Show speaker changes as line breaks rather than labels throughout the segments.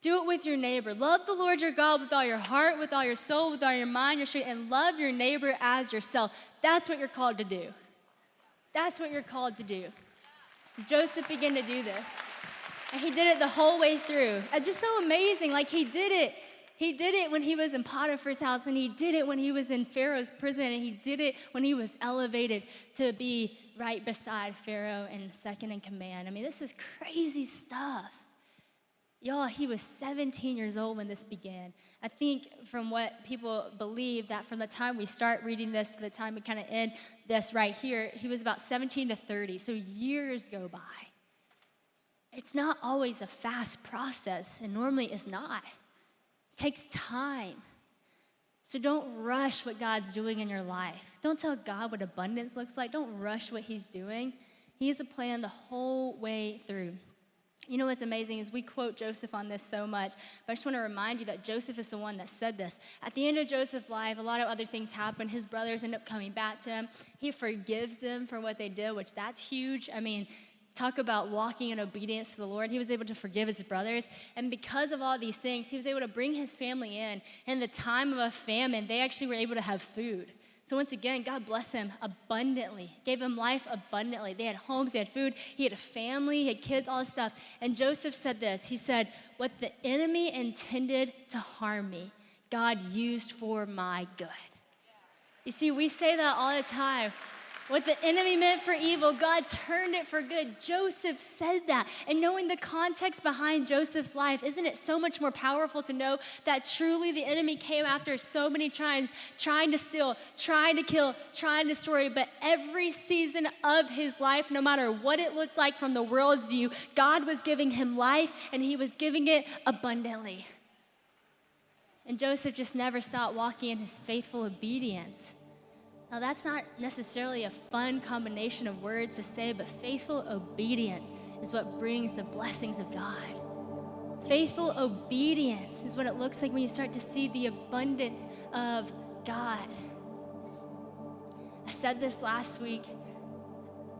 Do it with your neighbor. Love the Lord your God with all your heart, with all your soul, with all your mind, your strength, and love your neighbor as yourself. That's what you're called to do. That's what you're called to do. So Joseph began to do this. And he did it the whole way through. It's just so amazing. Like, he did it. He did it when he was in Potiphar's house, and he did it when he was in Pharaoh's prison, and he did it when he was elevated to be right beside Pharaoh and second in command. I mean, this is crazy stuff. Y'all, he was 17 years old when this began. I think from what people believe, that from the time we start reading this to the time we kind of end this right here, he was about 17 to 30, so years go by. It's not always a fast process, and normally it's not. It takes time. So don't rush what God's doing in your life. Don't tell God what abundance looks like. Don't rush what he's doing. He has a plan the whole way through. You know what's amazing is we quote Joseph on this so much, but I just want to remind you that Joseph is the one that said this. At the end of Joseph's life, a lot of other things happen. His brothers end up coming back to him. He forgives them for what they did, which that's huge. I mean, talk about walking in obedience to the Lord. He was able to forgive his brothers. And because of all these things, he was able to bring his family in. In the time of a famine, they actually were able to have food. So once again, God blessed him abundantly, gave him life abundantly. They had homes, they had food, he had a family, he had kids, all this stuff. And Joseph said this, he said, what the enemy intended to harm me, God used for my good. You see, we say that all the time. What the enemy meant for evil, God turned it for good. Joseph said that. And knowing the context behind Joseph's life, isn't it so much more powerful to know that truly the enemy came after so many times, trying to steal, trying to kill, trying to destroy, but every season of his life, no matter what it looked like from the world's view, God was giving him life, and he was giving it abundantly. And Joseph just never stopped walking in his faithful obedience. Now, that's not necessarily a fun combination of words to say, but faithful obedience is what brings the blessings of God. Faithful obedience is what it looks like when you start to see the abundance of God. I said this last week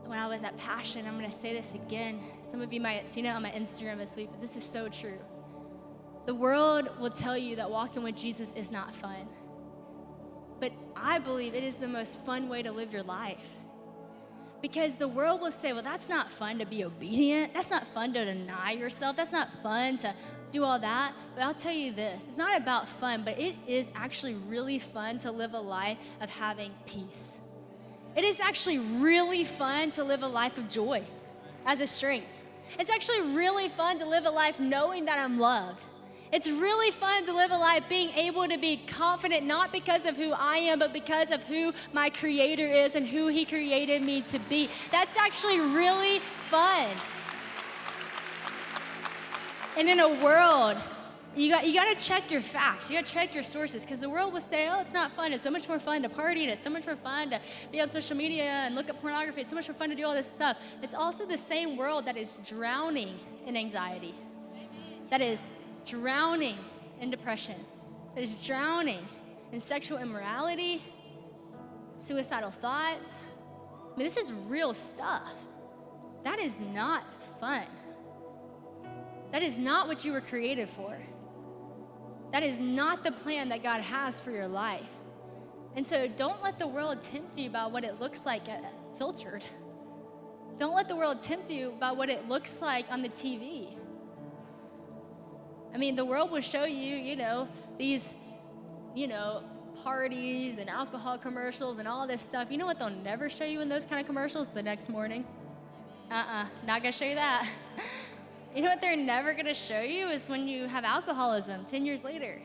when I was at Passion. I'm going to say this again. Some of you might have seen it on my Instagram this week, but this is so true. The world will tell you that walking with Jesus is not fun. But I believe it is the most fun way to live your life. Because the world will say, well, that's not fun to be obedient. That's not fun to deny yourself. That's not fun to do all that. But I'll tell you this, it's not about fun, but it is actually really fun to live a life of having peace. It is actually really fun to live a life of joy as a strength. It's actually really fun to live a life knowing that I'm loved. It's really fun to live a life being able to be confident, not because of who I am, but because of who my Creator is and who He created me to be. That's actually really fun. And in a world, you got to check your facts. You got to check your sources, because the world will say, oh, it's not fun. It's so much more fun to party, and it's so much more fun to be on social media and look at pornography. It's so much more fun to do all this stuff. It's also the same world that is drowning in anxiety, that is drowning in depression, that is drowning in sexual immorality, suicidal thoughts. I mean, this is real stuff. That is not fun. That is not what you were created for. That is not the plan that God has for your life. And so don't let the world tempt you about what it looks like filtered. Don't let the world tempt you about what it looks like on the TV. I mean, the world will show you, these, parties and alcohol commercials and all this stuff. You know what they'll never show you in those kind of commercials? The next morning. Not gonna show you that. You know what they're never gonna show you is when you have alcoholism 10 years later.